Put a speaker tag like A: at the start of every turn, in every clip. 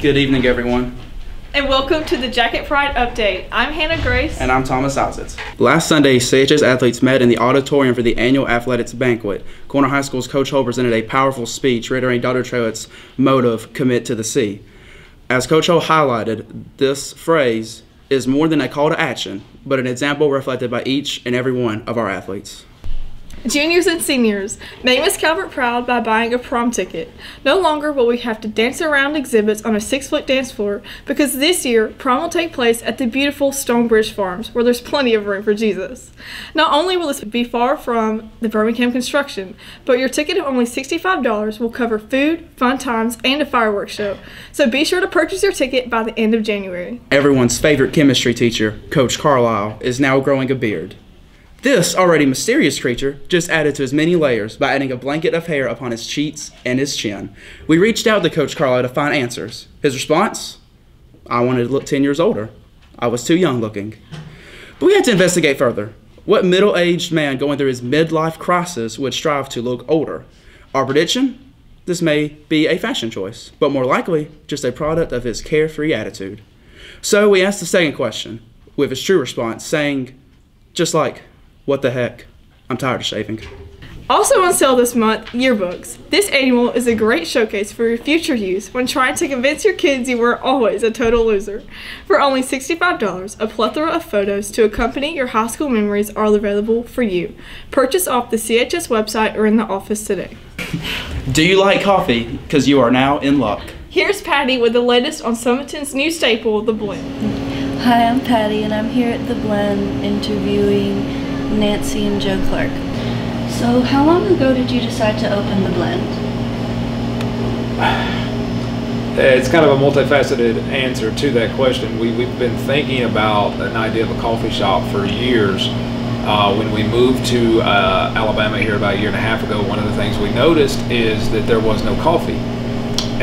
A: Good evening, everyone.
B: And welcome to the Jacket Pride Update. I'm Hannah Grace.
A: And I'm Thomas Alsitz. Last Sunday, CHS athletes met in the auditorium for the annual athletics banquet. Corner High School's Coach Hull presented a powerful speech reiterating Dr. Truett's motive, commit to the sea. As Coach Hull highlighted, this phrase is more than a call to action, but an example reflected by each and every one of our athletes.
B: Juniors and seniors, make Miss Calvert proud by buying a prom ticket. No longer will we have to dance around exhibits on a 6-foot dance floor because this year prom will take place at the beautiful Stonebridge Farms where there's plenty of room for Jesus. Not only will this be far from the Birmingham construction, but your ticket of only $65 will cover food, fun times, and a fireworks show. So be sure to purchase your ticket by the end of January.
A: Everyone's favorite chemistry teacher, Coach Carlisle, is now growing a beard. This already mysterious creature just added to his many layers by adding a blanket of hair upon his cheeks and his chin. We reached out to Coach Carlisle to find answers. His response? I wanted to look 10 years older. I was too young looking. But we had to investigate further. What middle-aged man going through his midlife crisis would strive to look older? Our prediction? This may be a fashion choice, but more likely just a product of his carefree attitude. So we asked the second question, with his true response saying, just like, what the heck? I'm tired of shaving.
B: Also on sale this month, yearbooks. This annual is a great showcase for your future use when trying to convince your kids you were always a total loser. For only $65, a plethora of photos to accompany your high school memories are available for you. Purchase off the CHS website or in the office today.
A: Do you like coffee? Because you are now in luck.
B: Here's Patty with the latest on Sumiton's new staple, the blend.
C: Hi, I'm Patty and I'm here at the blend interviewing Nancy and Joe Clark. So how long ago did you decide to open the blend?
D: It's kind of a multifaceted answer to that question. We've been thinking about an idea of a coffee shop for years. When we moved to Alabama here about a year and a half ago, one of the things we noticed is that there was no coffee.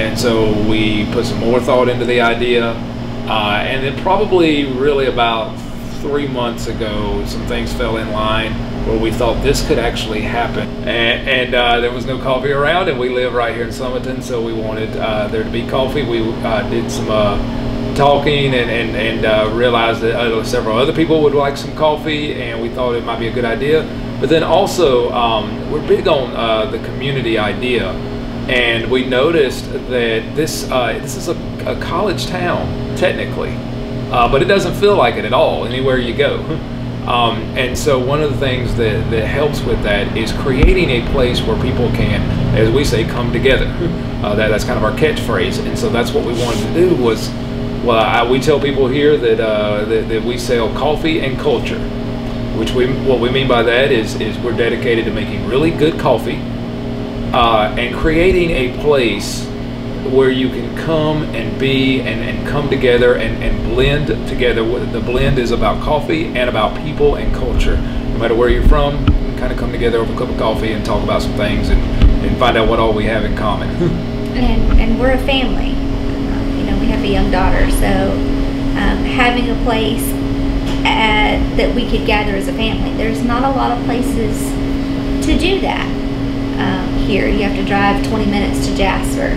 D: And so we put some more thought into the idea, and then probably really about 3 months ago, some things fell in line where we thought this could actually happen. And there was no coffee around, and we live right here in Sumiton, so we wanted there to be coffee. We did some talking and realized that several other people would like some coffee, and we thought it might be a good idea. But then also, we're big on the community idea, and we noticed that this is a college town, technically. But it doesn't feel like it at all anywhere you go. And so one of the things that helps with that is creating a place where people can, as we say, come together. That's kind of our catchphrase. And so that's what we wanted to do was, well, we tell people here that we sell coffee and culture, which what we mean by that is we're dedicated to making really good coffee and creating a place where you can come and be and come together and blend together. The blend is about coffee and about people and culture. No matter where you're from, you can kind of come together over a cup of coffee and talk about some things and find out what all we have in common.
E: and we're a family. We have a young daughter, so having a place that we could gather as a family. There's not a lot of places to do that here. You have to drive 20 minutes to Jasper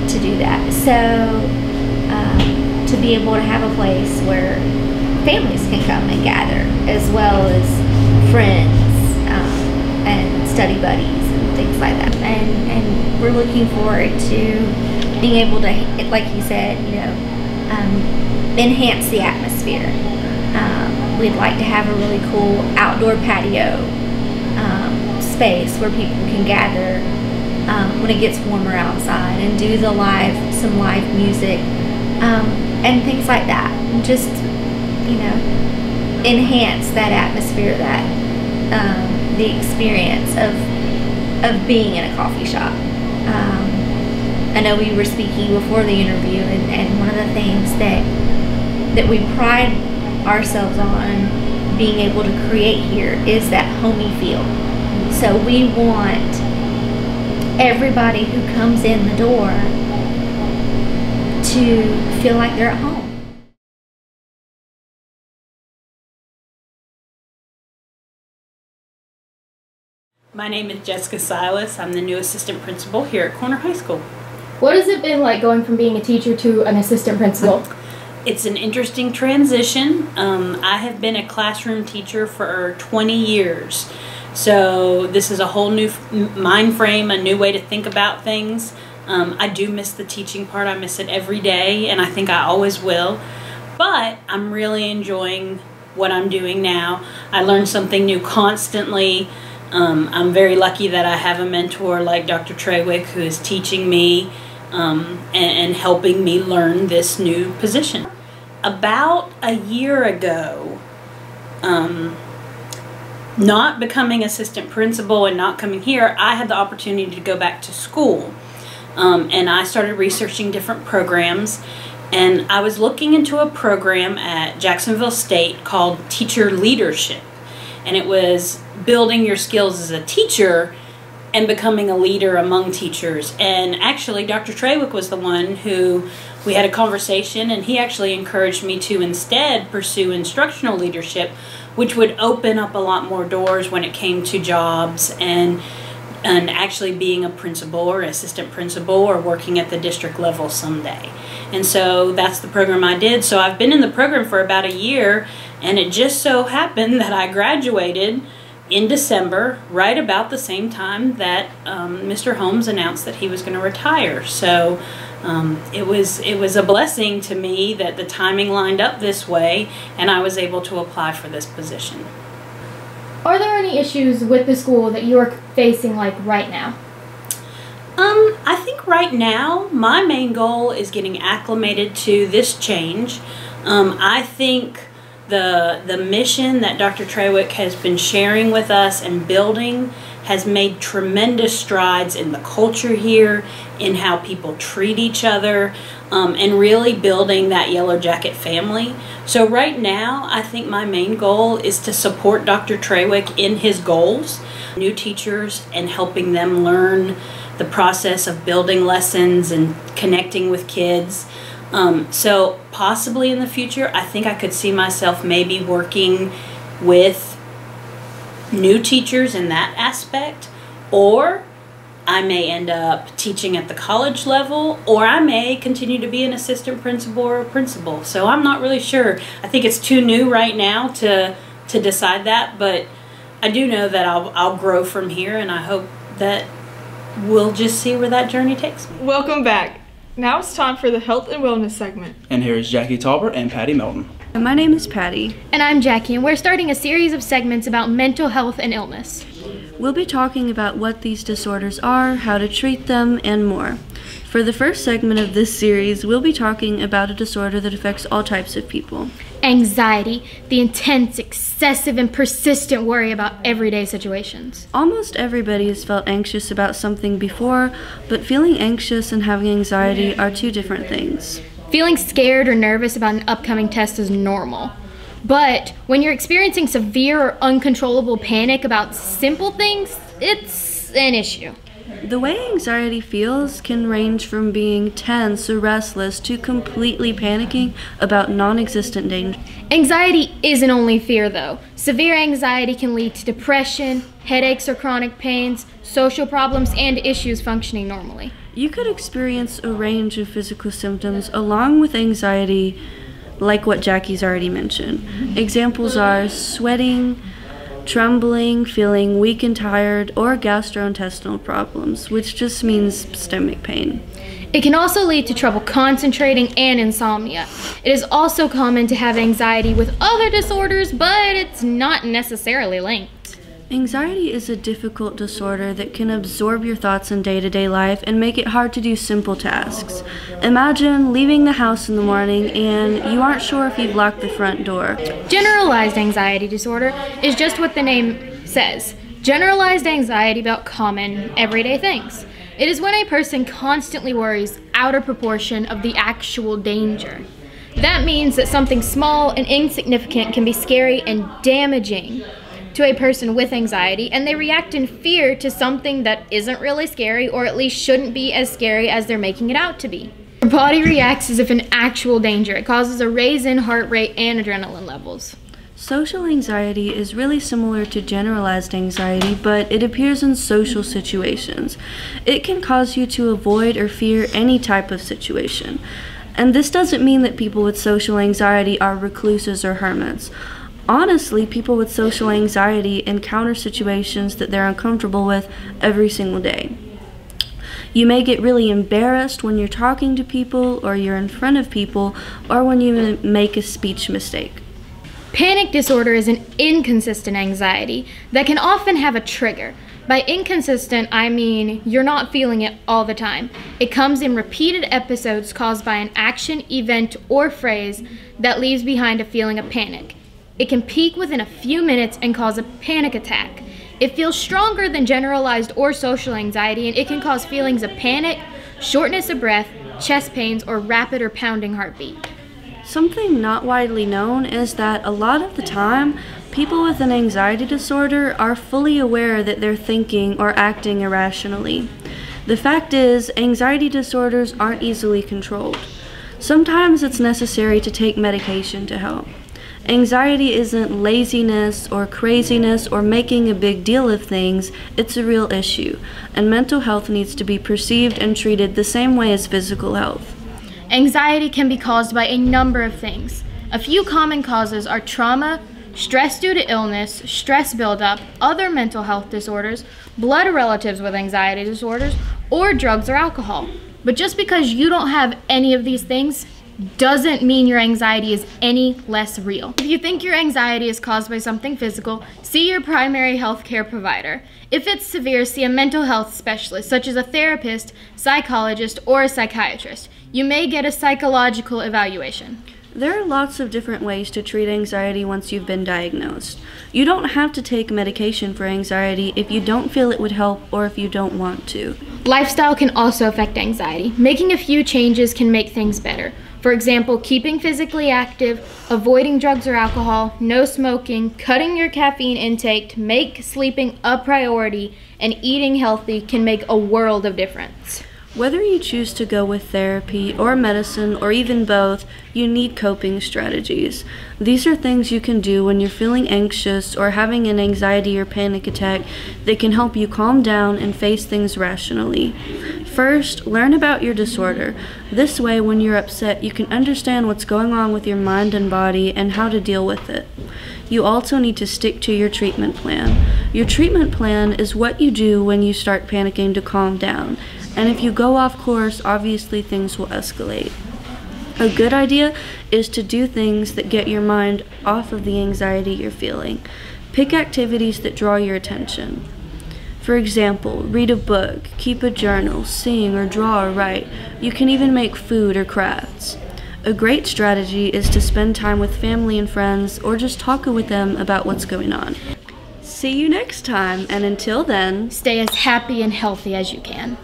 E: to do that. So to be able to have a place where families can come and gather, as well as friends and study buddies and things like that. And we're looking forward to being able to, like you said, enhance the atmosphere. We'd like to have a really cool outdoor patio space where people can gather when it gets warmer outside and do some live music and things like that. And just enhance that atmosphere, that the experience of being in a coffee shop. I know we were speaking before the interview, and one of the things that we pride ourselves on being able to create here is that homey feel. So we want everybody who comes in the door to feel like they're at home.
F: My name is Jessica Silas. I'm the new assistant principal here at Corner High School. What has it been like going from being a teacher to an assistant principal?
G: It's an interesting transition. I have been a classroom teacher for 20 years. So this is a whole new mind frame, a new way to think about things. I do miss the teaching part. I miss it every day, and I think I always will. But I'm really enjoying what I'm doing now. I learn something new constantly. I'm very lucky that I have a mentor like Dr. Trewick, who is teaching me and helping me learn this new position. About a year ago, not becoming assistant principal and not coming here, I had the opportunity to go back to school. And I started researching different programs, and I was looking into a program at Jacksonville State called Teacher Leadership. And it was building your skills as a teacher and becoming a leader among teachers. And actually, Dr. Trewick was the one who we had a conversation, and he actually encouraged me to instead pursue instructional leadership, which would open up a lot more doors when it came to jobs and actually being a principal or assistant principal or working at the district level someday. And so that's the program I did. So I've been in the program for about a year, and it just so happened that I graduated in December, right about the same time that Mr. Holmes announced that he was going to retire. So it was a blessing to me that the timing lined up this way, and I was able to apply for this position.
F: Are there any issues with the school that you are facing, like, right now?
G: I think right now my main goal is getting acclimated to this change. I think the mission that Dr. Trewick has been sharing with us and building has made tremendous strides in the culture here, in how people treat each other, and really building that Yellow Jacket family. So right now, I think my main goal is to support Dr. Trewick in his goals, new teachers, and helping them learn the process of building lessons and connecting with kids. So possibly in the future, I think I could see myself maybe working with new teachers in that aspect, or I may end up teaching at the college level, or I may continue to be an assistant principal or a principal. So I'm not really sure. I think it's too new right now to decide that, but I do know that I'll grow from here, and I hope that we'll just see where that journey takes me.
B: Welcome back. Now it's time for the health and wellness segment.
A: And here is Jackie Tolbert and Patty Melton.
C: And my name is Patty.
F: And I'm Jackie, and we're starting a series of segments about mental health and illness.
C: We'll be talking about what these disorders are, how to treat them, and more. For the first segment of this series, we'll be talking about a disorder that affects all types of people.
F: Anxiety, the intense, excessive, and persistent worry about everyday situations.
C: Almost everybody has felt anxious about something before, but feeling anxious and having anxiety are two different things.
F: Feeling scared or nervous about an upcoming test is normal. But when you're experiencing severe or uncontrollable panic about simple things, it's an issue.
C: The way anxiety feels can range from being tense or restless to completely panicking about non-existent danger.
F: Anxiety isn't only fear, though. Severe anxiety can lead to depression, headaches or chronic pains, social problems, and issues functioning normally.
C: You could experience a range of physical symptoms along with anxiety, like what Jackie's already mentioned. Examples are sweating, trembling, feeling weak and tired, or gastrointestinal problems, which just means stomach pain.
F: It can also lead to trouble concentrating and insomnia. It is also common to have anxiety with other disorders, but it's not necessarily linked.
C: Anxiety is a difficult disorder that can absorb your thoughts in day-to-day life and make it hard to do simple tasks. Imagine leaving the house in the morning and you aren't sure if you've locked the front door.
F: Generalized anxiety disorder is just what the name says. Generalized anxiety about common, everyday things. It is when a person constantly worries out of proportion of the actual danger. That means that something small and insignificant can be scary and damaging to a person with anxiety, and they react in fear to something that isn't really scary, or at least shouldn't be as scary as they're making it out to be. Your body reacts as if an actual danger. It causes a raise in heart rate and adrenaline levels.
C: Social anxiety is really similar to generalized anxiety, but it appears in social situations. It can cause you to avoid or fear any type of situation. And this doesn't mean that people with social anxiety are recluses or hermits. Honestly, people with social anxiety encounter situations that they're uncomfortable with every single day. You may get really embarrassed when you're talking to people, or you're in front of people, or when you make a speech mistake.
F: Panic disorder is an inconsistent anxiety that can often have a trigger. By inconsistent, I mean you're not feeling it all the time. It comes in repeated episodes caused by an action, event, or phrase that leaves behind a feeling of panic. It can peak within a few minutes and cause a panic attack. It feels stronger than generalized or social anxiety, and it can cause feelings of panic, shortness of breath, chest pains, or rapid or pounding heartbeat.
C: Something not widely known is that a lot of the time, people with an anxiety disorder are fully aware that they're thinking or acting irrationally. The fact is, anxiety disorders aren't easily controlled. Sometimes it's necessary to take medication to help. Anxiety isn't laziness or craziness or making a big deal of things, it's a real issue, and mental health needs to be perceived and treated the same way as physical health.
F: Anxiety can be caused by a number of things. A few common causes are trauma, stress due to illness, stress buildup, other mental health disorders, blood relatives with anxiety disorders, or drugs or alcohol. But just because you don't have any of these things doesn't mean your anxiety is any less real. If you think your anxiety is caused by something physical, see your primary health care provider. If it's severe, see a mental health specialist, such as a therapist, psychologist, or a psychiatrist. You may get a psychological evaluation.
C: There are lots of different ways to treat anxiety once you've been diagnosed. You don't have to take medication for anxiety if you don't feel it would help or if you don't want to.
F: Lifestyle can also affect anxiety. Making a few changes can make things better. For example, keeping physically active, avoiding drugs or alcohol, no smoking, cutting your caffeine intake to make sleeping a priority, and eating healthy can make a world of difference.
C: Whether you choose to go with therapy or medicine or even both, you need coping strategies. These are things you can do when you're feeling anxious or having an anxiety or panic attack that can help you calm down and face things rationally. First, learn about your disorder. This way, when you're upset, you can understand what's going on with your mind and body and how to deal with it. You also need to stick to your treatment plan. Your treatment plan is what you do when you start panicking to calm down. And if you go off course, obviously things will escalate. A good idea is to do things that get your mind off of the anxiety you're feeling. Pick activities that draw your attention. For example, read a book, keep a journal, sing or draw or write. You can even make food or crafts. A great strategy is to spend time with family and friends or just talk with them about what's going on. See you next time, and until then,
F: stay as happy and healthy as you can.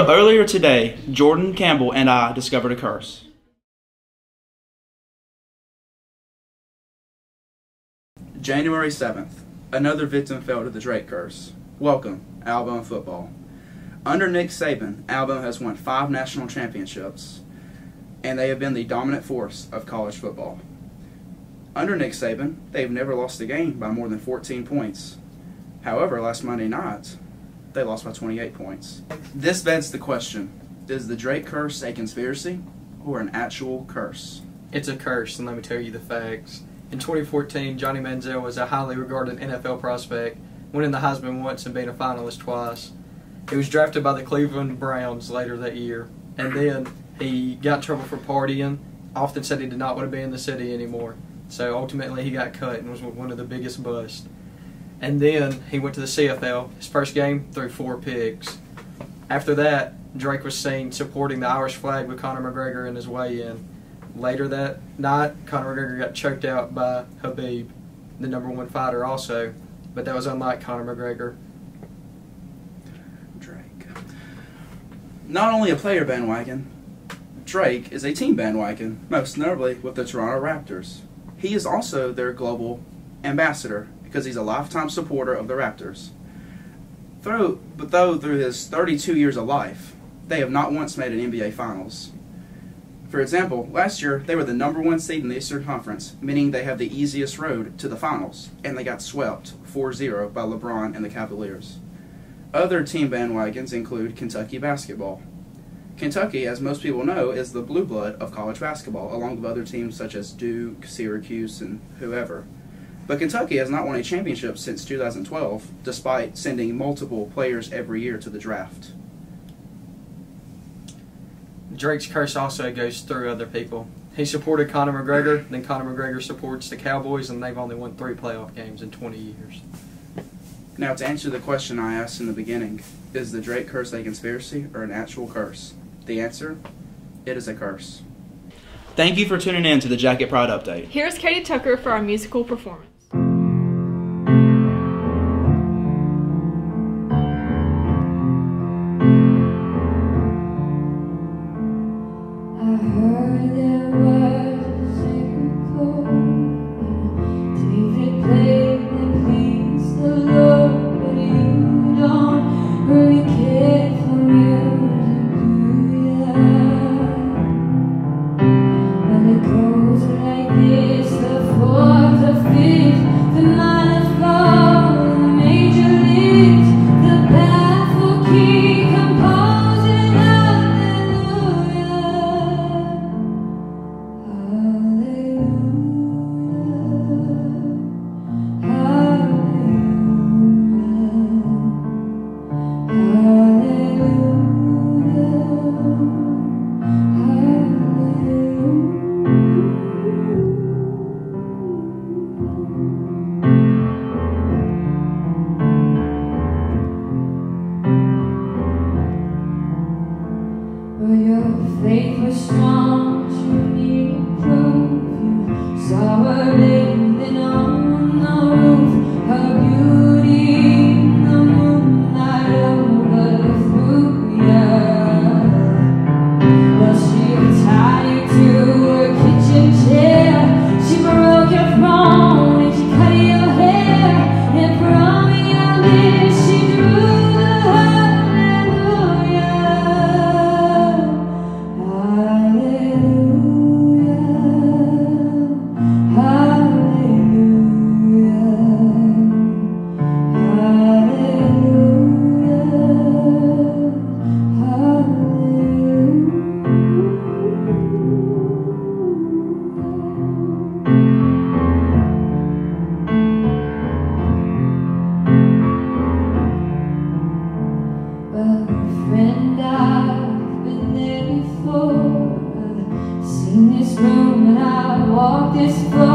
A: Earlier today, Jordan, Campbell, and I discovered a curse. January 7th, another victim fell to the Drake curse. Welcome, Alabama football. Under Nick Saban, Alabama has won 5 national championships, and they have been the dominant force of college football. Under Nick Saban, they've never lost a game by more than 14 points. However, last Monday night, they lost by 28 points. This begs the question, is the Drake curse a conspiracy or an actual curse?
H: It's a curse, and let me tell you the facts. In 2014, Johnny Manziel was a highly regarded NFL prospect, winning the Heisman once and being a finalist twice. He was drafted by the Cleveland Browns later that year, and then he got in trouble for partying, often said he did not want to be in the city anymore. So ultimately he got cut and was one of the biggest busts. And then he went to the CFL. His first game, threw 4 picks. After that, Drake was seen supporting the Irish flag with Conor McGregor in his weigh-in. Later that night, Conor McGregor got choked out by Habib, the #1 fighter also, but that was unlike Conor McGregor.
A: Drake. Not only a player bandwagon, Drake is a team bandwagon, most notably with the Toronto Raptors. He is also their global ambassador, because he's a lifetime supporter of the Raptors. Though through his 32 years of life, they have not once made an NBA Finals. For example, last year they were the #1 seed in the Eastern Conference, meaning they have the easiest road to the Finals, and they got swept 4-0 by LeBron and the Cavaliers. Other team bandwagons include Kentucky basketball. Kentucky, as most people know, is the blue blood of college basketball, along with other teams such as Duke, Syracuse, and whoever. But Kentucky has not won a championship since 2012, despite sending multiple players every year to the draft.
H: Drake's curse also goes through other people. He supported Conor McGregor, then Conor McGregor supports the Cowboys, and they've only won 3 playoff games in 20 years.
A: Now, to answer the question I asked in the beginning, is the Drake curse a conspiracy or an actual curse? The answer, it is a curse. Thank you for tuning in to the Jacket Pride Update.
B: Here's Catie Tucker for our musical performance.
I: This room and I walk this floor.